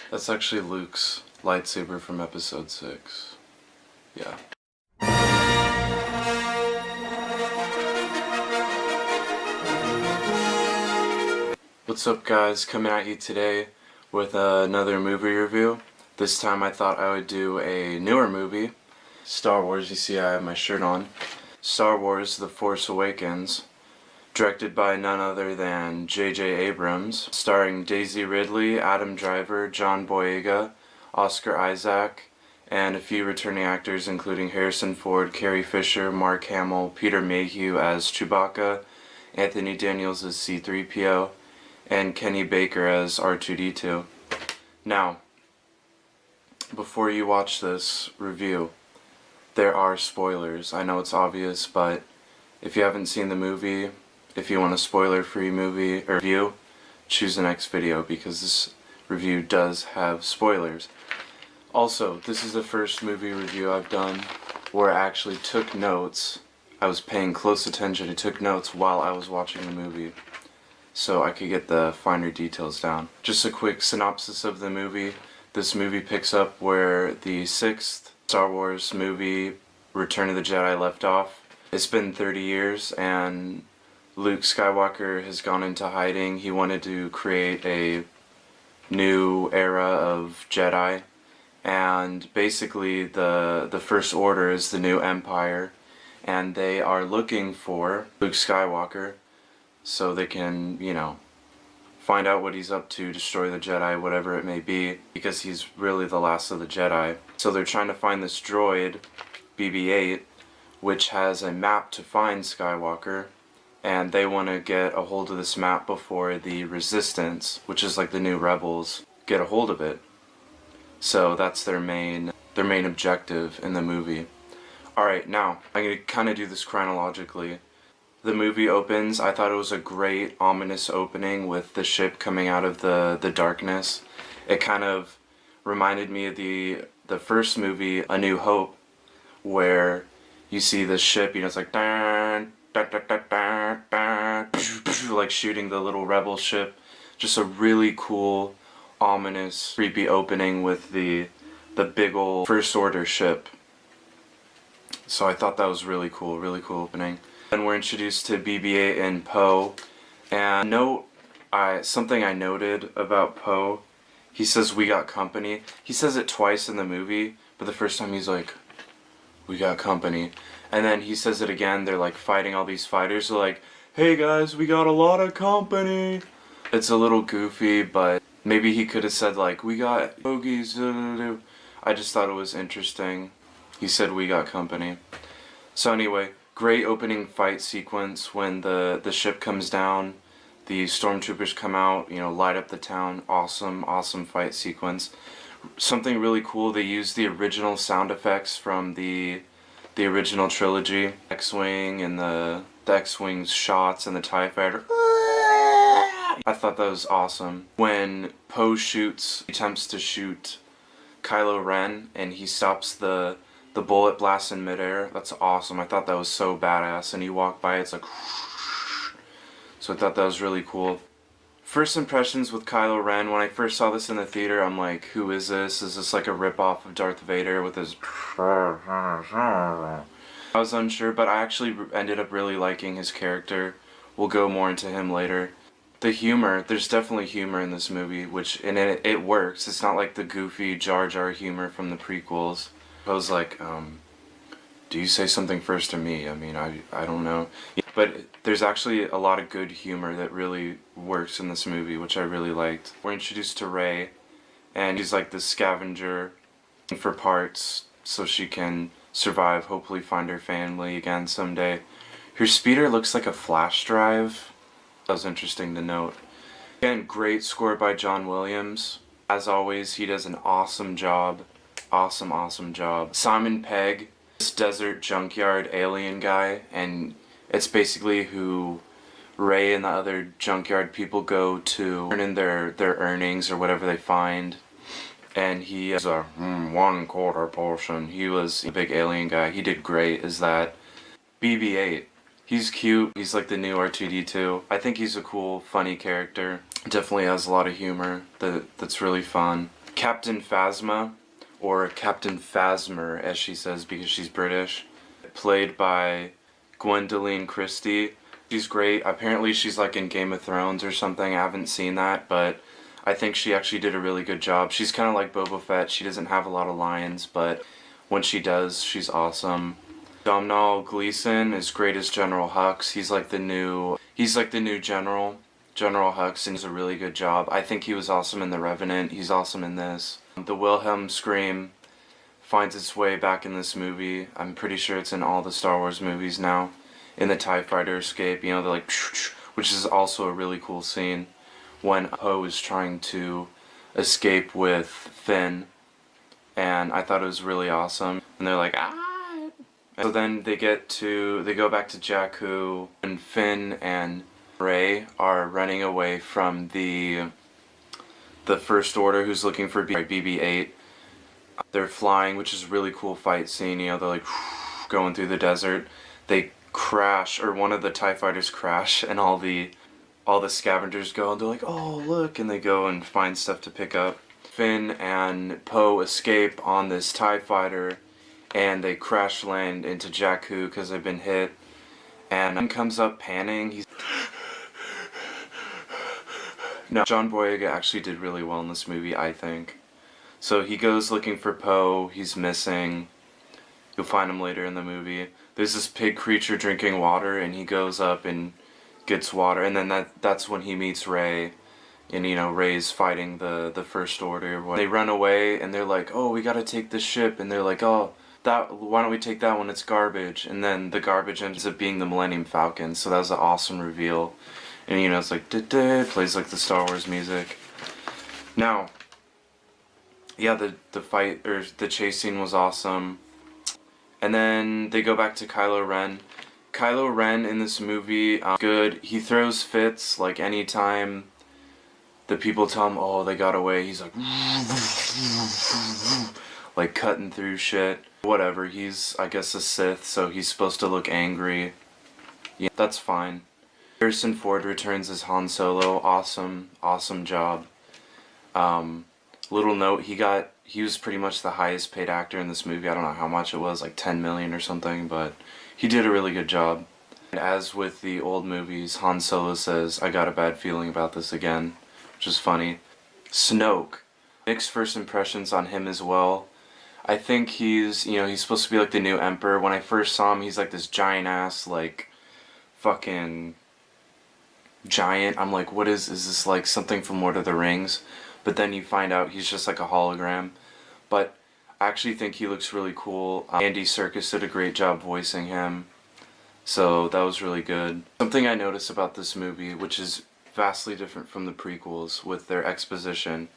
That's actually Luke's lightsaber from episode 6. Yeah. What's up, guys? Coming at you today with another movie review. This time I thought I would do a newer movie. Star Wars. You see I have my shirt on. Star Wars The Force Awakens. Directed by none other than J.J. Abrams, starring Daisy Ridley, Adam Driver, John Boyega, Oscar Isaac, and a few returning actors including Harrison Ford, Carrie Fisher, Mark Hamill, Peter Mayhew as Chewbacca, Anthony Daniels as C-3PO, and Kenny Baker as R2-D2. Now, before you watch this review, there are spoilers. I know it's obvious, but if you haven't seen the movie, if you want a spoiler-free movie or review, choose the next video because this review does have spoilers. Also, this is the first movie review I've done where I actually took notes. I was paying close attention and took notes while I was watching the movie so I could get the finer details down. Just a quick synopsis of the movie. This movie picks up where the 6th Star Wars movie, Return of the Jedi, left off. It's been 30 years and Luke Skywalker has gone into hiding. He wanted to create a new era of Jedi, and basically the First Order is the new Empire, and they are looking for Luke Skywalker so they can, you know, find out what he's up to, destroy the Jedi, whatever it may be, because he's really the last of the Jedi. So they're trying to find this droid, BB-8, which has a map to find Skywalker, and they want to get a hold of this map before the Resistance, which is like the new rebels, get a hold of it. So that's their main objective in the movie. Alright, now, I'm going to kind of do this chronologically. The movie opens, I thought it was a great, ominous opening with the ship coming out of the darkness. It kind of reminded me of the first movie, A New Hope, where you see the ship, you know, it's like like shooting the little rebel ship. Just a really cool, ominous, creepy opening with the big old First Order ship. So I thought that was really cool opening. Then we're introduced to BB-8 and Poe, and something I noted about Poe, he says "we got company." He says it twice in the movie, but the first time he's like, "we got company." And then he says it again, they're like fighting all these fighters, they're like, "Hey guys, we got a lot of company." It's a little goofy, but maybe he could have said like, "we got bogies." I just thought it was interesting. He said "we got company." So anyway, great opening fight sequence when the ship comes down, the stormtroopers come out, you know, light up the town. Awesome fight sequence. Something really cool, they used the original sound effects from the original trilogy, X-Wing and the X-Wing's shots and the TIE Fighter. I thought that was awesome. When Poe attempts to shoot Kylo Ren and he stops the bullet blast in midair, that's awesome. I thought that was so badass, and you walk by, it's like so I thought that was really cool. First impressions with Kylo Ren, when I first saw this in the theater, I'm like, who is this? Is this like a ripoff of Darth Vader with his... I was unsure, but I actually ended up really liking his character. We'll go more into him later. The humor, there's definitely humor in this movie, and it works. It's not like the goofy Jar Jar humor from the prequels. I was like, do you say something first to me? I mean, I don't know. But there's actually a lot of good humor that really works in this movie, which I really liked. We're introduced to Rey, and she's like this scavenger for parts so she can survive, hopefully find her family again someday. Her speeder looks like a flash drive. That was interesting to note. Again, great score by John Williams. As always, he does an awesome job. Awesome job. Simon Pegg, this desert junkyard alien guy, and it's basically who Rey and the other junkyard people go to turn in their earnings or whatever they find. And he has a 1/4 portion. He was a big alien guy. He did great as that. BB-8. He's cute. He's like the new R2-D2. I think he's a cool, funny character. Definitely has a lot of humor that's really fun. Captain Phasma, or Captain Phasmer as she says because she's British, played by Gwendoline Christie. She's great. Apparently she's like in Game of Thrones or something. I haven't seen that, but I think she actually did a really good job. She's kind of like Boba Fett. She doesn't have a lot of lines, but when she does, she's awesome. Domhnall Gleeson is great as General Hux. He's like the new General Hux, and he's a really good job. I think he was awesome in The Revenant. He's awesome in this. The Wilhelm scream finds its way back in this movie. I'm pretty sure it's in all the Star Wars movies now. In the TIE Fighter escape, you know, they're like, which is also a really cool scene when Poe is trying to escape with Finn, and I thought it was really awesome. And they're like, ah! So then they go back to Jakku, and Finn and Rey are running away from the First Order, who's looking for BB-8. They're flying, which is a really cool fight scene. You know, they're like going through the desert. They crash, or one of the TIE fighters crash, and all the scavengers go, and they're like, oh look, and they go and find stuff to pick up. Finn and Poe escape on this TIE fighter, and they crash land into Jakku because they've been hit. And Han comes up panning. No, John Boyega actually did really well in this movie, I think. So he goes looking for Poe. He's missing. You'll find him later in the movie. There's this pig creature drinking water, and he goes up and gets water, and then that's when he meets Rey, and you know, Rey's fighting the First Order. They run away, and they're like, oh, we gotta take this ship, and they're like, oh, why don't we take that one, it's garbage. And then the garbage ends up being the Millennium Falcon, so that was an awesome reveal. And you know, it's like, it plays like the Star Wars music. Now, yeah, the fight, or the chase scene was awesome. And then they go back to Kylo Ren. Kylo Ren in this movie, good. He throws fits, like anytime the people tell him, oh, they got away, he's like cutting through shit. Whatever, he's, I guess, a Sith, so he's supposed to look angry. Yeah, that's fine. Harrison Ford returns as Han Solo. Awesome job. Little note, he was pretty much the highest paid actor in this movie. I don't know how much it was, like 10 million or something, but he did a really good job. And as with the old movies, Han Solo says, I got a bad feeling about this again, which is funny. Snoke. Mixed first impressions on him as well. I think he's supposed to be like the new Emperor. When I first saw him, he's like this giant ass, like, fucking giant. I'm like, what is this, like something from Lord of the Rings? But then you find out he's just like a hologram. But I actually think he looks really cool. Andy Serkis did a great job voicing him, so that was really good. Something I noticed about this movie, which is vastly different from the prequels with their exposition,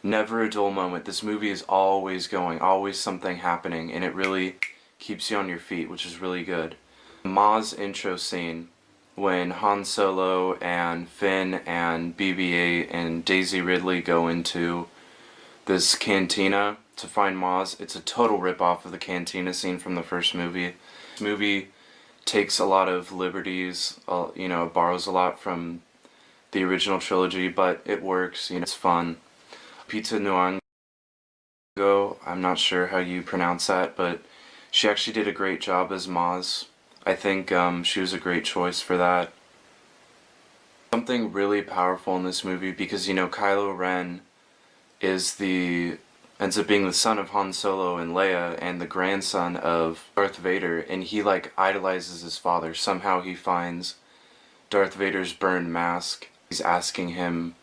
never a dull moment. This movie is always going, always something happening, and it really keeps you on your feet, which is really good. Ma's intro scene, when Han Solo and Finn and BB-8 and Daisy Ridley go into this cantina to find Maz, it's a total rip-off of the cantina scene from the first movie. This movie takes a lot of liberties, it borrows a lot from the original trilogy, but it works, it's fun. Pizza Nyong'o, I'm not sure how you pronounce that, but she actually did a great job as Maz. I think she was a great choice for that. Something really powerful in this movie, because Kylo Ren ends up being the son of Han Solo and Leia and the grandson of Darth Vader, and he like idolizes his father. Somehow he finds Darth Vader's burned mask. He's asking him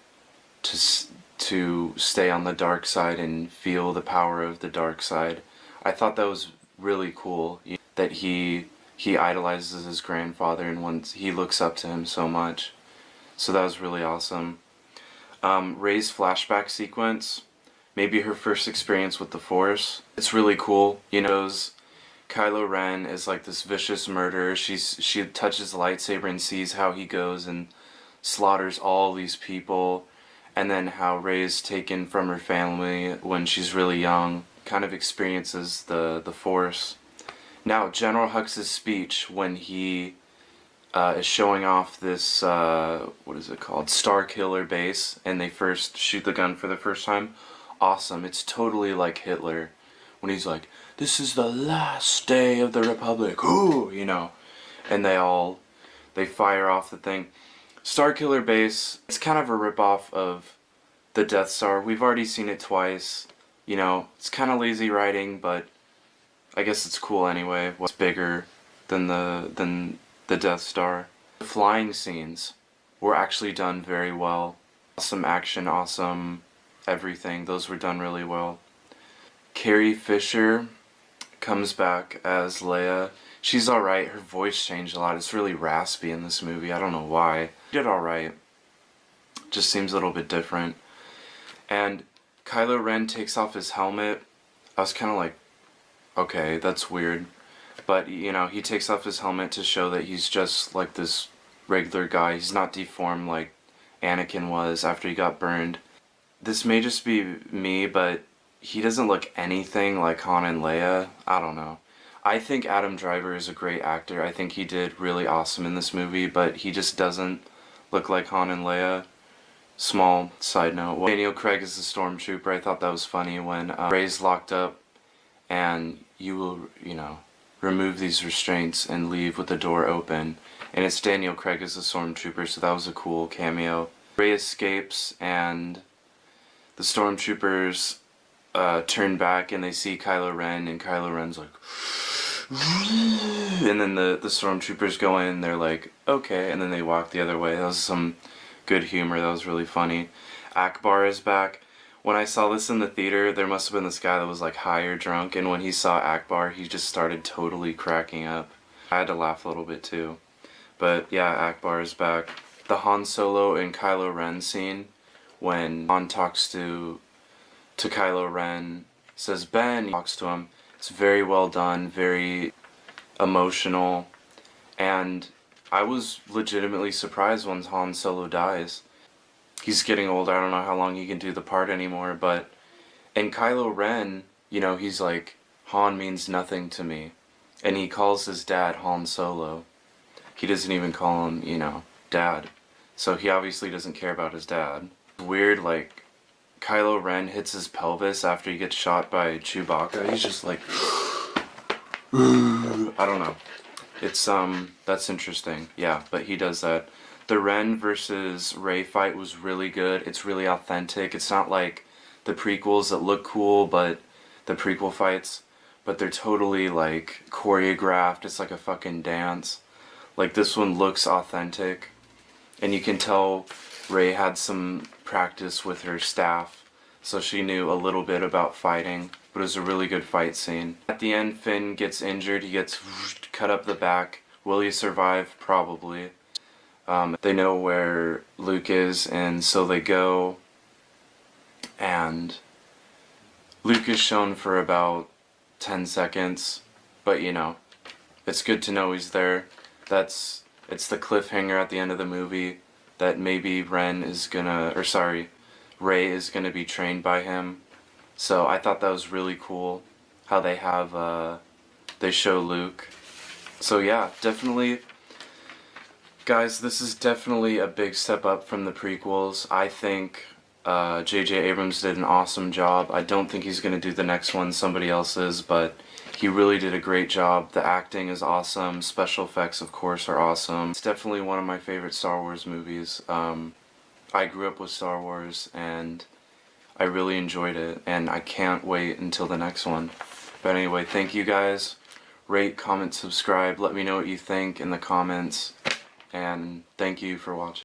to stay on the dark side and feel the power of the dark side. I thought that was really cool, that he idolizes his grandfather and he looks up to him so much. So that was really awesome. Rey's flashback sequence, maybe her first experience with the Force. It's really cool. Kylo Ren is like this vicious murderer. She touches the lightsaber and sees how he goes and slaughters all these people, and then how Rey is taken from her family when she's really young, kind of experiences the Force. Now, General Hux's speech when he is showing off this, what is it called, Star Killer base, and they first shoot the gun for the first time. awesome. It's totally like Hitler when he's like, "This is the last day of the Republic," ooh, you know, and they fire off the thing. Starkiller Base, it's kind of a ripoff of the Death Star. We've already seen it twice. You know, it's kind of lazy writing, but I guess it's cool anyway. What's bigger than the Death Star? The flying scenes were actually done very well. Awesome action, awesome everything. Those were done really well. Carrie Fisher comes back as Leia. She's alright. Her voice changed a lot. It's really raspy in this movie. I don't know why. She did alright. Just seems a little bit different. And Kylo Ren takes off his helmet. I was kind of like, okay, that's weird. But, you know, he takes off his helmet to show that he's just like this regular guy. He's not deformed like Anakin was after he got burned. This may just be me, but he doesn't look anything like Han and Leia. I don't know. I think Adam Driver is a great actor. I think he did really awesome in this movie, but he just doesn't look like Han and Leia. Small side note. Daniel Craig is the stormtrooper. I thought that was funny when Rey's locked up and you will, you know, remove these restraints and leave with the door open. And it's Daniel Craig as the stormtrooper, so that was a cool cameo. Rey escapes and the stormtroopers turn back and they see Kylo Ren, and Kylo Ren's like, and then the stormtroopers go in and they're like, okay, and then they walk the other way. That was some good humor. That was really funny. Akbar is back. When I saw this in the theater, there must have been this guy that was like high or drunk, and when he saw Akbar, he just started totally cracking up. I had to laugh a little bit too. But yeah, Akbar is back. The Han Solo and Kylo Ren scene, when Han talks to Kylo Ren, says Ben, he talks to him. It's very well done, very emotional, and I was legitimately surprised when Han Solo dies. He's getting older, I don't know how long he can do the part anymore, but and Kylo Ren, you know, he's like, Han means nothing to me, and he calls his dad Han Solo. He doesn't even call him, you know, Dad. So he obviously doesn't care about his dad. Weird, like, Kylo Ren hits his pelvis after he gets shot by Chewbacca. He's just like, I don't know. It's, that's interesting. Yeah, but he does that. The Ren versus Rey fight was really good. It's really authentic. It's not like the prequels that look cool, but the prequel fights, but they're totally, like, choreographed. It's like a fucking dance. Like, this one looks authentic, and you can tell Rey had some practice with her staff, so she knew a little bit about fighting, but it was a really good fight scene. At the end, Finn gets injured. He gets cut up the back. Will he survive? Probably. They know where Luke is, and so they go, and Luke is shown for about 10 seconds, but you know, it's good to know he's there. It's the cliffhanger at the end of the movie that maybe Rey is gonna be trained by him. So I thought that was really cool how they have, they show Luke. So yeah, definitely, guys, this is definitely a big step up from the prequels. I think J.J. Abrams did an awesome job. I don't think he's going to do the next one, somebody else is, but he really did a great job. The acting is awesome. Special effects, of course, are awesome. It's definitely one of my favorite Star Wars movies. I grew up with Star Wars, and I really enjoyed it, and I can't wait until the next one. But anyway, thank you guys. Rate, comment, subscribe. Let me know what you think in the comments. And thank you for watching.